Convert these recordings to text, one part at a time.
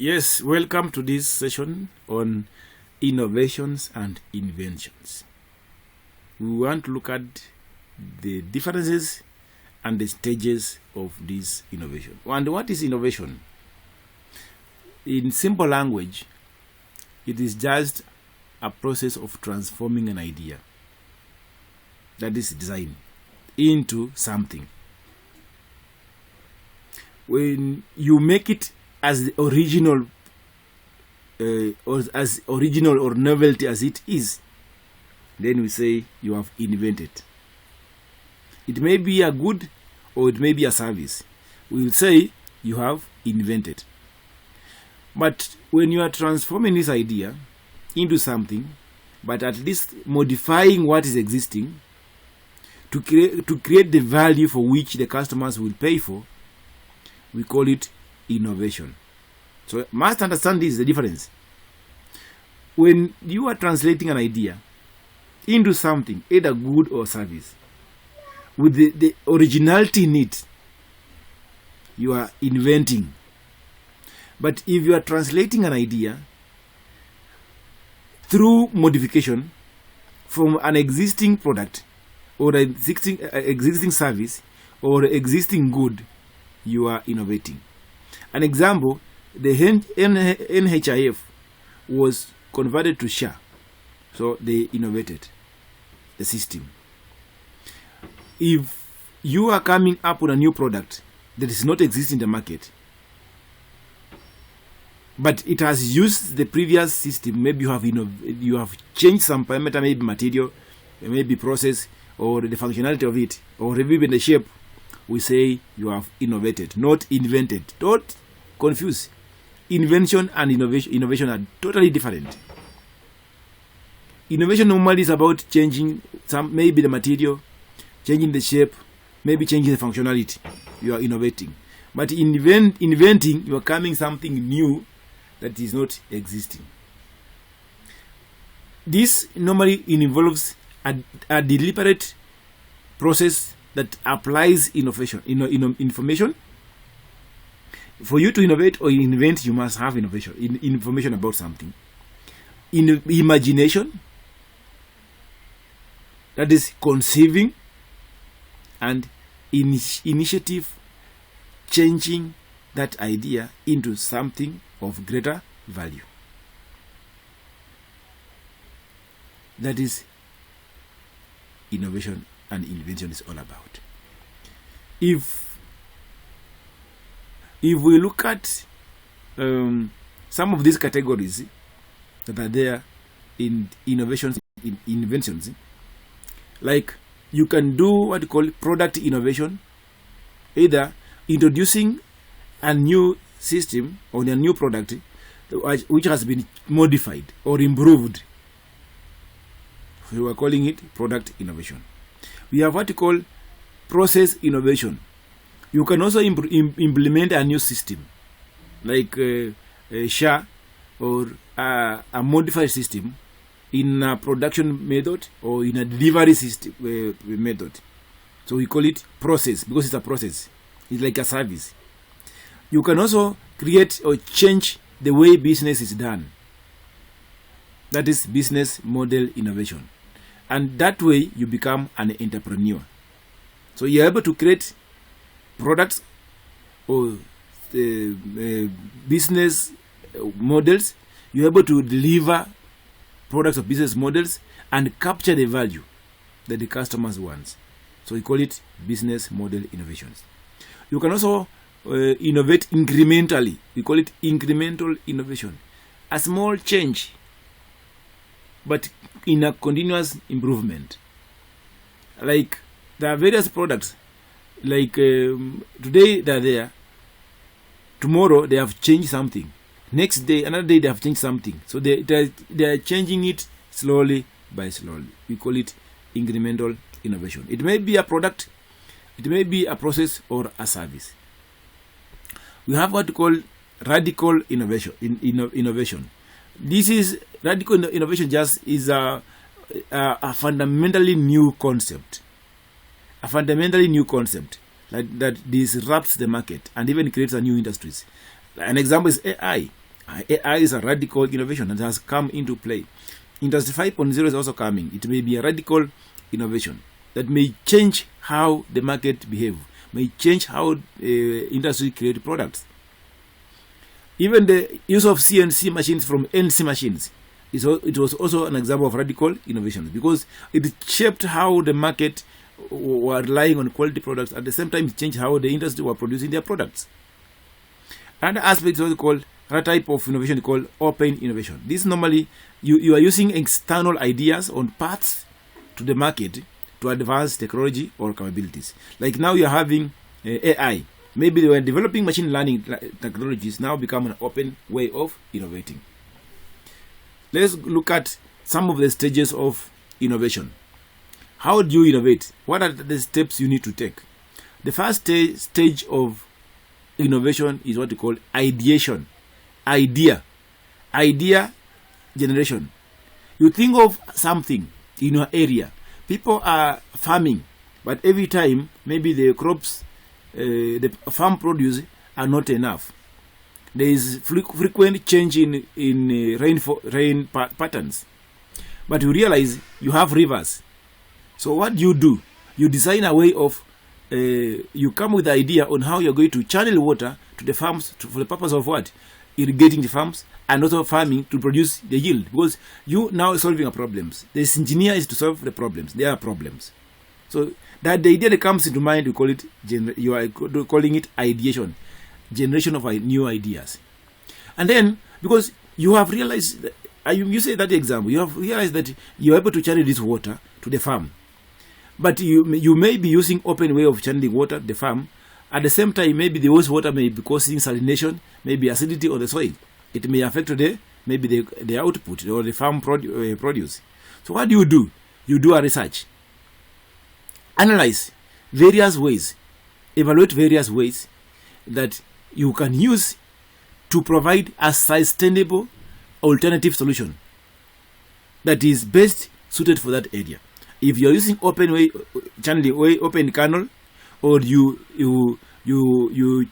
Yes, welcome to this session on innovations and inventions. We want to look at the differences and the stages of this innovation. And what is innovation? In simple language, it is just a process of transforming an idea, that is design, into something. When you make it as the original or novelty as it is, then we say you have invented. It may be a good or it may be a service. We will say you have invented. But when you are transforming this idea into something, but at least modifying what is existing to create the value for which the customers will pay for, we call it innovation. So must understand this, the difference. When you are translating an idea into something, either good or service, with the originality in it, you are inventing. But if you are translating an idea through modification from an existing product or an existing service or existing good, you are innovating. An example, the NHIF was converted to SHA, so they innovated the system. If you are coming up with a new product that is not existing in the market, but it has used the previous system, maybe you have changed some parameter, maybe material, maybe process, or the functionality of it, or even the shape, we say you have innovated, not invented. Don't confuse. Invention and innovation are totally different. Innovation normally is about changing maybe the material, changing the shape, maybe changing the functionality. You are innovating. But inventing, you are coming something new that is not existing. This normally involves a deliberate process that applies information. For you to innovate or invent, you must have information about something. Imagination, that is conceiving, and initiative, changing that idea into something of greater value. That is innovation and invention is all about. If we look at some of these categories that are there in innovations, in inventions, like you can do what you call product innovation, either introducing a new system or a new product which has been modified or improved. We are calling it product innovation. We have what you call process innovation. You can also implement a new system, like a SHA or a modified system in a production method or in a delivery system method. So we call it process because it's a process. It's like a service. You can also create or change the way business is done. That is business model innovation. And that way you become an entrepreneur. So you're able to create products or business models. You're able to deliver products or business models and capture the value that the customers want. So we call it business model innovations. You can also innovate incrementally. We call it incremental innovation. A small change, but in a continuous improvement. Like there are various products, like today they are there, tomorrow they have changed something, next day, another day they have changed something. So they are changing it slowly by slowly. We call it incremental innovation. It may be a product, it may be a process or a service. We have what we call radical innovation. Innovation. This is radical innovation. Just is a fundamentally new concept. A fundamentally new concept that disrupts the market and even creates a new industries. An example is AI. AI is a radical innovation that has come into play. Industry 5.0 is also coming. It may be a radical innovation that may change how the market behave, may change how industry create products. Even the use of CNC machines from NC machines, it was also an example of radical innovation, because it shaped how the market were relying on quality products. At the same time, it changed how the industry were producing their products. Another aspect is what we call a type of innovation called open innovation. This normally you are using external ideas on paths to the market to advance technology or capabilities. Like now you are having AI. Maybe they were developing machine learning technologies, now become an open way of innovating. Let's look at some of the stages of innovation. How do you innovate? What are the steps you need to take? The first stage of innovation is what we call ideation. Idea generation. You think of something in your area. People are farming, but every time maybe the crops, the farm produce are not enough. There is frequent change in rain patterns. But you realize you have rivers. So what do? You design a way of, you come with the idea on how you're going to channel water to the farms for the purpose of what? Irrigating the farms and also farming to produce the yield. Because you now solving a problems. This engineer is to solve the problems. There are problems. So that the idea that comes into mind, we call it, you are calling it ideation. Generation of new ideas. And then, because you have realized, you say that example, you have realized that you're able to channel this water to the farm. But you may be using open way of channeling water to the farm. At the same time, maybe the wastewater may be causing salination, maybe acidity on the soil. It may affect the output or the farm produce. So what do? You do a research. Analyze various ways. Evaluate various ways that you can use to provide a sustainable alternative solution that is best suited for that area. If you're using open way channeling way open canal, or you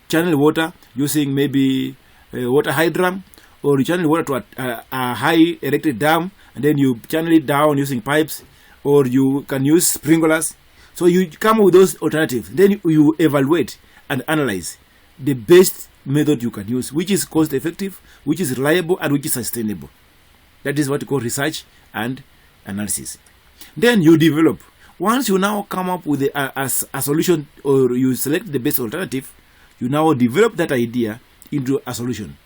channel water using maybe water hydrant, or you channel water to a high erected dam and then you channel it down using pipes, or you can use sprinklers. So you come with those alternatives. Then you evaluate and analyze the best method you can use, which is cost effective, which is reliable, and which is sustainable. That is what we call research and analysis. Then you develop. Once you now come up with a solution, or you select the best alternative, you now develop that idea into a solution.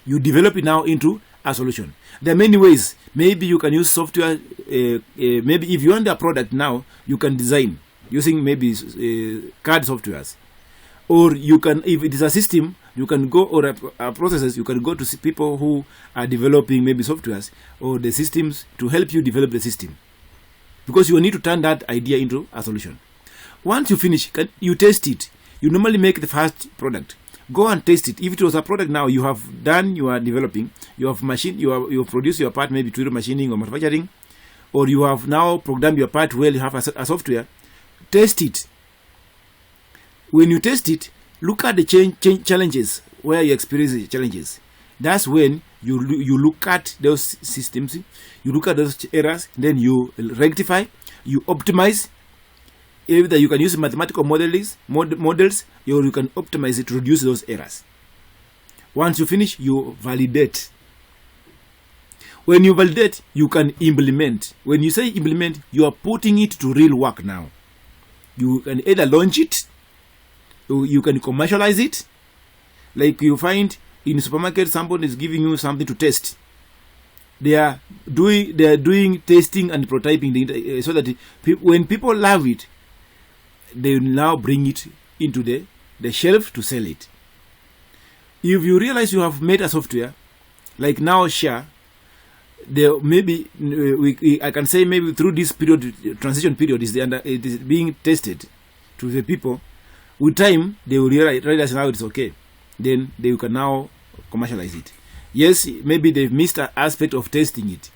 You develop it now into a solution. There are many ways. Maybe you can use software. Maybe if you want a product now, you can design using maybe CAD softwares. Or you can, if it is a system, you can go, or a processes, you can go to see people who are developing maybe softwares or the systems to help you develop the system. Because you need to turn that idea into a solution. Once you finish, you test it. You normally make the first product. Go and test it. If it was a product now you have done, you are developing, you have machine, you have produced your part, maybe through machining or manufacturing, or you have now programmed your part well, you have a software, test it. When you test it, look at the challenges, where you experience challenges. That's when you look at those systems, you look at those errors, then you rectify, you optimize. Either you can use mathematical models, or you can optimize it to reduce those errors. Once you finish, you validate. When you validate, you can implement. When you say implement, you are putting it to real work now. You can either launch it, or you can commercialize it. Like you find in supermarket, somebody is giving you something to test. They are doing testing and prototyping, so that when people love it, they will now bring it into the shelf to sell it. If you realize you have made a software, like now share, there maybe I can say maybe through this period, transition period, it is being tested to the people. With time, they will realize now it's okay. Then they can now commercialize it. Yes, maybe they've missed an aspect of testing it.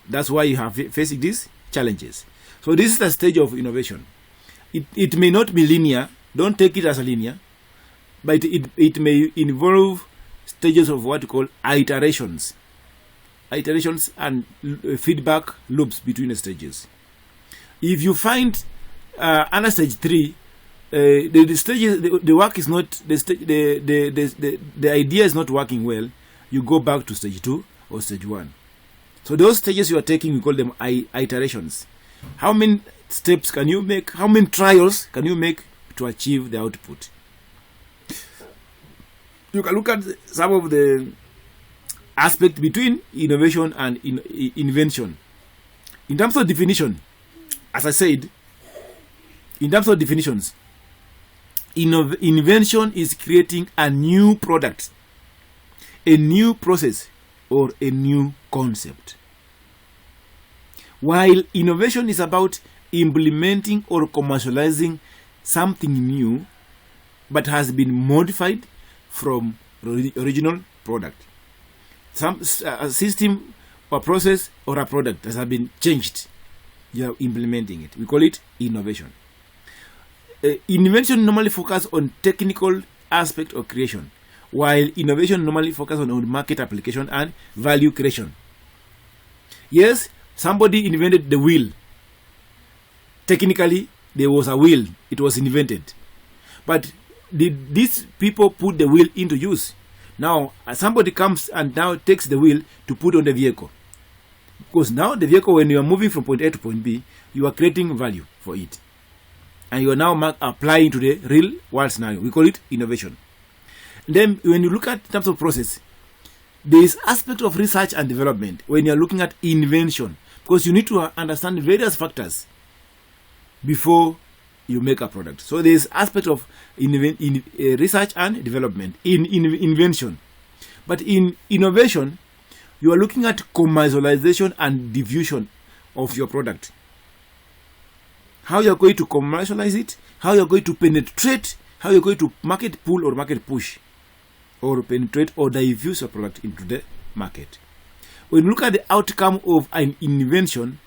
That's why you have facing these challenges. So this is the stage of innovation. It may not be linear. Don't take it as a linear, but it may involve stages of what you call iterations. Iterations and feedback loops between the stages. If you find under stage 3, the stages, the work is not, the idea is not working well, you go back to stage 2 or stage 1. So those stages you are taking, we call them iterations. How many steps can you make? How many trials can you make to achieve the output? You can look at some of the aspects between innovation and invention. In terms of definition, as I said, in terms of definitions, invention is creating a new product, a new process, or a new concept. While innovation is about implementing or commercializing something new but has been modified from original product. Some a system or process or a product that has been changed, you are implementing it. We call it innovation. Invention normally focuses on technical aspect of creation, while innovation normally focuses on market application and value creation. Yes, somebody invented the wheel. Technically, there was a wheel. It was invented. But did these people put the wheel into use? Now, somebody comes and now takes the wheel to put on the vehicle. Because now the vehicle, when you are moving from point A to point B, you are creating value for it. And you are now applying to the real world scenario. We call it innovation. Then, when you look at in terms of process, there is aspect of research and development when you are looking at invention. Because you need to understand various factors before you make a product. So there is aspect of research and development in invention. But in innovation, you are looking at commercialization and diffusion of your product. How you are going to commercialize it, how you are going to penetrate, how you are going to market pull or market push, or penetrate or diffuse your product into the market. When you look at the outcome of an invention,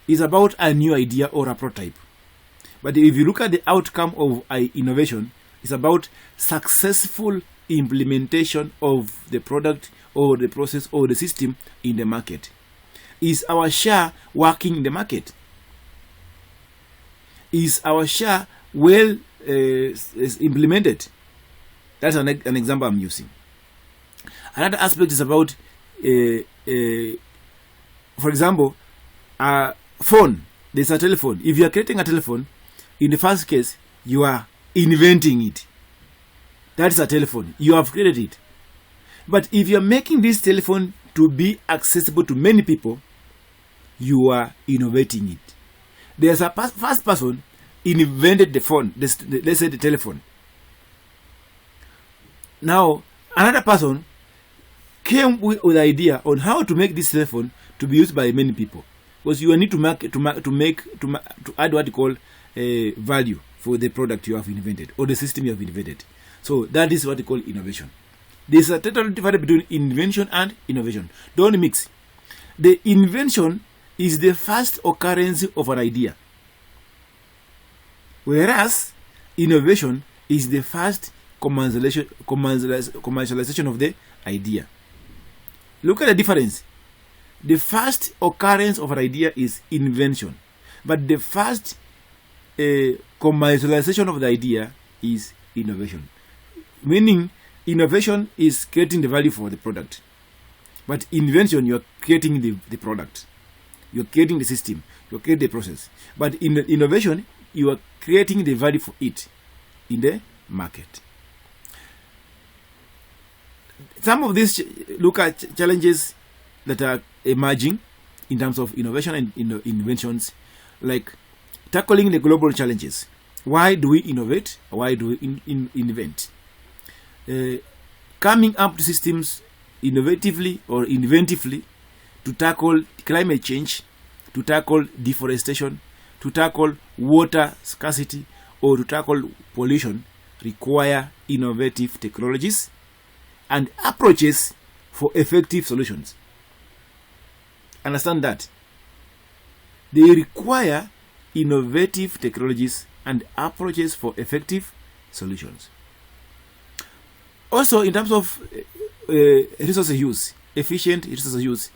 it's about a new idea or a prototype. But if you look at the outcome of an innovation, it's about successful implementation of the product or the process or the system in the market. Is our share working in the market? Is our share well is implemented? That's an example I'm using. Another aspect is about, for example, a phone. There's a telephone. If you are creating a telephone, in the first case, you are inventing it. That's a telephone. You have created it. But if you are making this telephone to be accessible to many people, you are innovating it. There's a first person invented the phone, let's say the telephone. Now, another person came with the idea on how to make this telephone to be used by many people. Because you need to add what you call value for the product you have invented or the system you have invented. So that is what you call innovation. There's a total difference between invention and innovation. Don't mix. The invention is the first occurrence of an idea, whereas innovation is the first commercialization of the idea. Look at the difference. The first occurrence of an idea is invention, but the first commercialization of the idea is innovation. Meaning, innovation is creating the value for the product, but invention, you are creating the product, you are creating the system, you are creating the process. But in innovation, you are creating the value for it in the market. Some of these look at challenges that are emerging in terms of innovation and inventions, like tackling the global challenges. Why do we innovate? Why do we invent? Coming up to systems innovatively or inventively to tackle climate change, to tackle deforestation, to tackle water scarcity, or to tackle pollution require innovative technologies and approaches for effective solutions. Understand that. They require innovative technologies and approaches for effective solutions. Also, in terms of resource use, efficient resource use.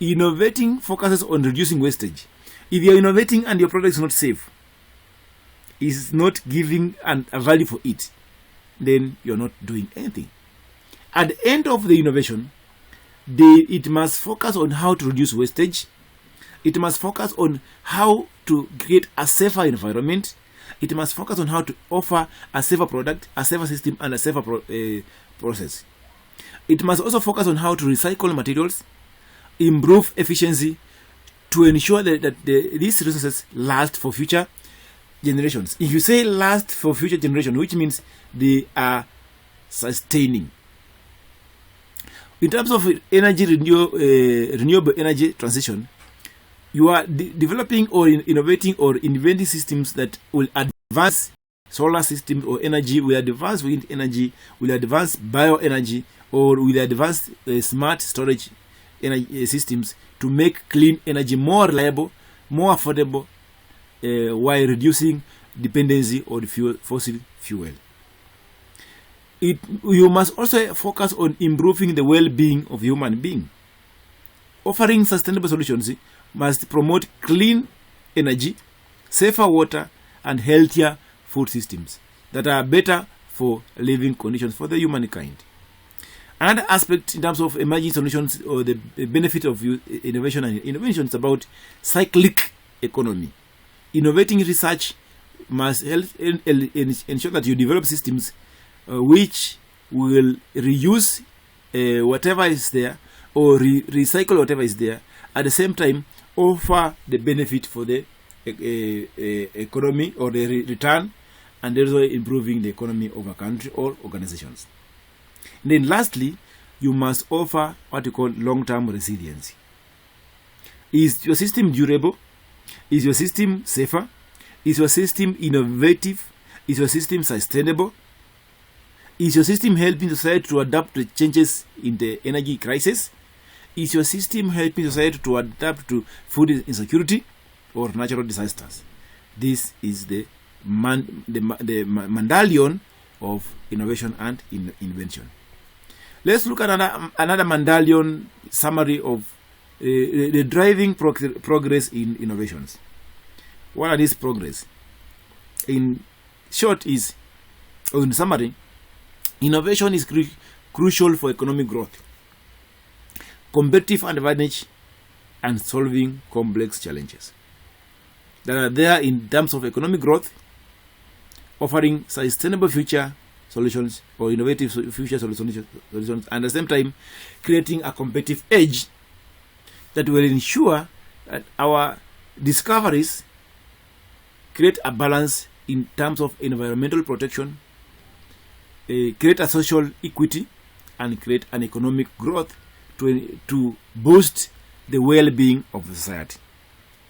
Innovating focuses on reducing wastage. If you are innovating and your product is not safe, is not giving a value for it, then you're not doing anything. At the end of the innovation, it must focus on how to reduce wastage. It must focus on how to create a safer environment. It must focus on how to offer a safer product, a safer system, and a safer process. It must also focus on how to recycle materials, improve efficiency, to ensure that these resources last for future generations. If you say last for future generations, which means they are sustaining. In terms of energy renewable energy transition, you are developing or innovating or inventing systems that will advance solar systems or energy, will advance wind energy, will advance bioenergy, or will advance smart storage energy systems to make clean energy more reliable, more affordable, while reducing dependency on fossil fuel. You must also focus on improving the well-being of human being. Offering sustainable solutions must promote clean energy, safer water, and healthier food systems that are better for living conditions for the humankind. Another aspect in terms of emerging solutions or the benefit of innovation and invention is about cyclic economy. Innovating research must help ensure that you develop systems which will reuse whatever is there or recycle whatever is there, at the same time offer the benefit for the economy or the return, and also improving the economy of a country or organizations. And then lastly, you must offer what you call long-term resiliency. Is your system durable? Is your system safer? Is your system innovative? Is your system sustainable? Is your system helping society to adapt to changes in the energy crisis? Is your system helping society to adapt to food insecurity or natural disasters? This is the medallion of innovation and invention. Let's look at another medallion summary of the driving progress in innovations. What are these progress? In short is, or in summary, innovation is crucial for economic growth, competitive advantage, and solving complex challenges that are there in terms of economic growth, offering sustainable future solutions or innovative future solutions, and at the same time creating a competitive edge that will ensure that our discoveries create a balance in terms of environmental protection, create a social equity, and create an economic growth to boost the well-being of the society.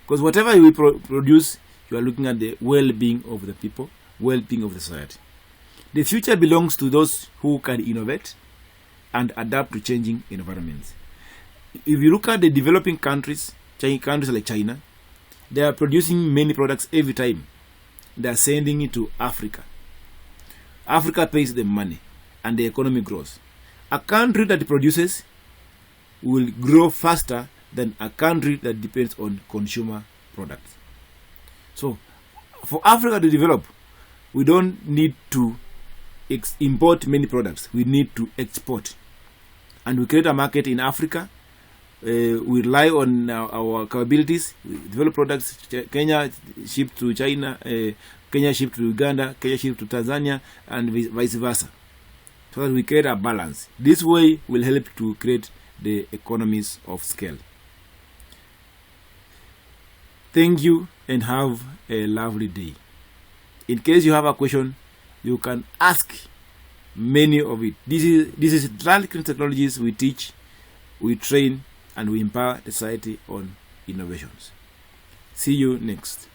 Because whatever we produce, you are looking at the well-being of the people, well-being of the society. The future belongs to those who can innovate and adapt to changing environments. If you look at the developing countries like China, they are producing many products every time. They are sending it to Africa. Africa pays them money and the economy grows. A country that produces will grow faster than a country that depends on consumer products. So, for Africa to develop, we don't need to import many products. We need to export. And we create a market in Africa. We rely on our capabilities. We develop products. Kenya ship to China, Kenya ship to Uganda, Kenya ship to Tanzania, and vice versa. So that we create a balance. This way will help to create the economies of scale. Thank you and have a lovely day. In case you have a question, you can ask many of it. This is Translation Technologies. We teach, we train, and we empower the society on innovations. See you next.